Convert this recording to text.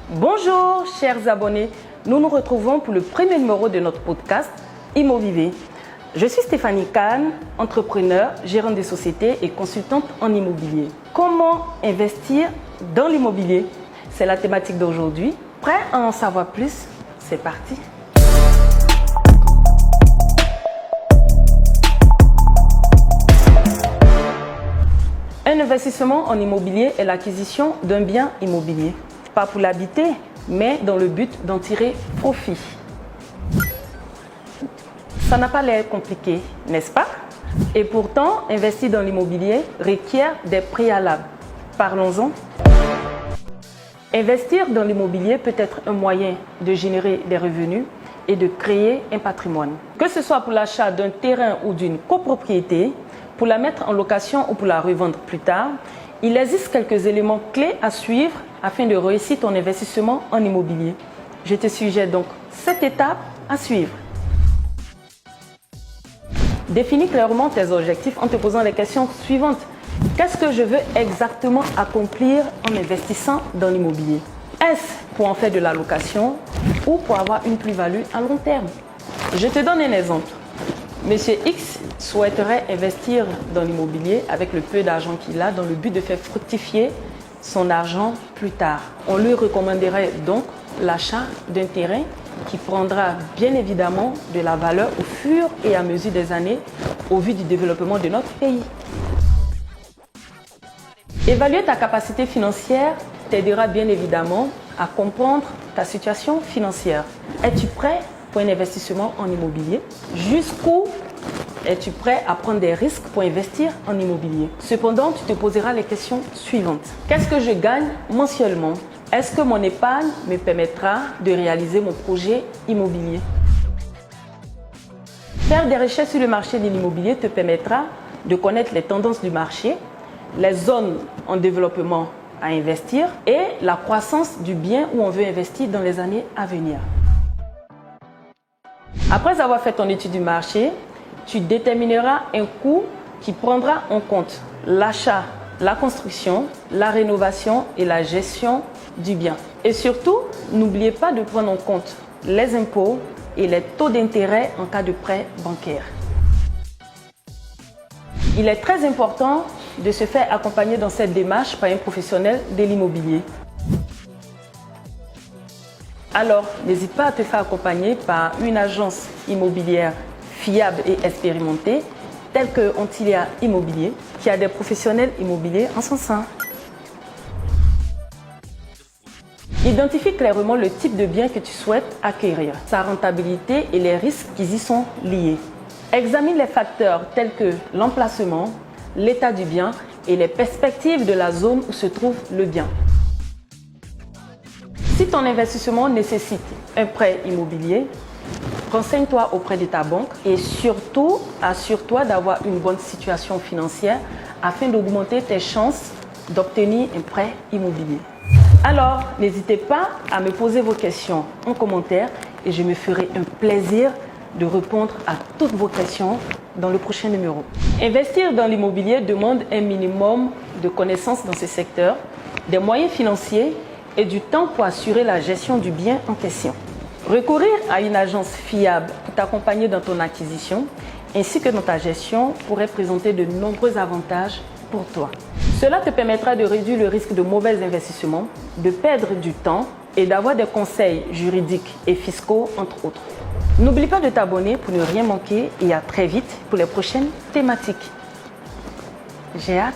Bonjour chers abonnés, nous nous retrouvons pour le premier numéro de notre podcast Immovivé. Je suis Stéphanie Kahn, entrepreneur, gérante des sociétés et consultante en immobilier. Comment investir dans l'immobilier? C'est la thématique d'aujourd'hui. Prêt à en savoir plus? C'est parti! Un investissement en immobilier est l'acquisition d'un bien immobilier. Pas pour l'habiter, mais dans le but d'en tirer profit. Ça n'a pas l'air compliqué, n'est-ce pas? Et pourtant, investir dans l'immobilier requiert des préalables. Parlons-en. Investir dans l'immobilier peut être un moyen de générer des revenus et de créer un patrimoine. Que ce soit pour l'achat d'un terrain ou d'une copropriété, pour la mettre en location ou pour la revendre plus tard, il existe quelques éléments clés à suivre afin de réussir ton investissement en immobilier. Je te suggère donc 7 étapes à suivre. Définis clairement tes objectifs en te posant les questions suivantes. Qu'est-ce que je veux exactement accomplir en investissant dans l'immobilier? Est-ce pour en faire de la location ou pour avoir une plus-value à long terme? Je te donne un exemple. Monsieur X souhaiterait investir dans l'immobilier avec le peu d'argent qu'il a dans le but de faire fructifier son argent plus tard. On lui recommanderait donc l'achat d'un terrain qui prendra bien évidemment de la valeur au fur et à mesure des années au vu du développement de notre pays. Évaluer ta capacité financière t'aidera bien évidemment à comprendre ta situation financière. Es-tu prêt pour un investissement en immobilier? Jusqu'où es-tu prêt à prendre des risques pour investir en immobilier? Cependant, tu te poseras les questions suivantes. Qu'est-ce que je gagne mensuellement? Est-ce que mon épargne me permettra de réaliser mon projet immobilier? Faire des recherches sur le marché de l'immobilier te permettra de connaître les tendances du marché, les zones en développement à investir et la croissance du bien où on veut investir dans les années à venir. Après avoir fait ton étude du marché, tu détermineras un coût qui prendra en compte l'achat, la construction, la rénovation et la gestion du bien. Et surtout, n'oubliez pas de prendre en compte les impôts et les taux d'intérêt en cas de prêt bancaire. Il est très important de se faire accompagner dans cette démarche par un professionnel de l'immobilier. Alors, n'hésite pas à te faire accompagner par une agence immobilière fiable et expérimentée, telle que Antilia Immobilier, qui a des professionnels immobiliers en son sein. Identifie clairement le type de bien que tu souhaites acquérir, sa rentabilité et les risques qui y sont liés. Examine les facteurs tels que l'emplacement, l'état du bien et les perspectives de la zone où se trouve le bien. Si ton investissement nécessite un prêt immobilier, renseigne-toi auprès de ta banque et surtout, assure-toi d'avoir une bonne situation financière afin d'augmenter tes chances d'obtenir un prêt immobilier. Alors, n'hésitez pas à me poser vos questions en commentaire et je me ferai un plaisir de répondre à toutes vos questions dans le prochain numéro. Investir dans l'immobilier demande un minimum de connaissances dans ce secteur, des moyens financiers et du temps pour assurer la gestion du bien en question. Recourir à une agence fiable pour t'accompagner dans ton acquisition ainsi que dans ta gestion pourrait présenter de nombreux avantages pour toi. Cela te permettra de réduire le risque de mauvais investissements, de perdre du temps et d'avoir des conseils juridiques et fiscaux entre autres. N'oublie pas de t'abonner pour ne rien manquer et à très vite pour les prochaines thématiques. J'ai hâte.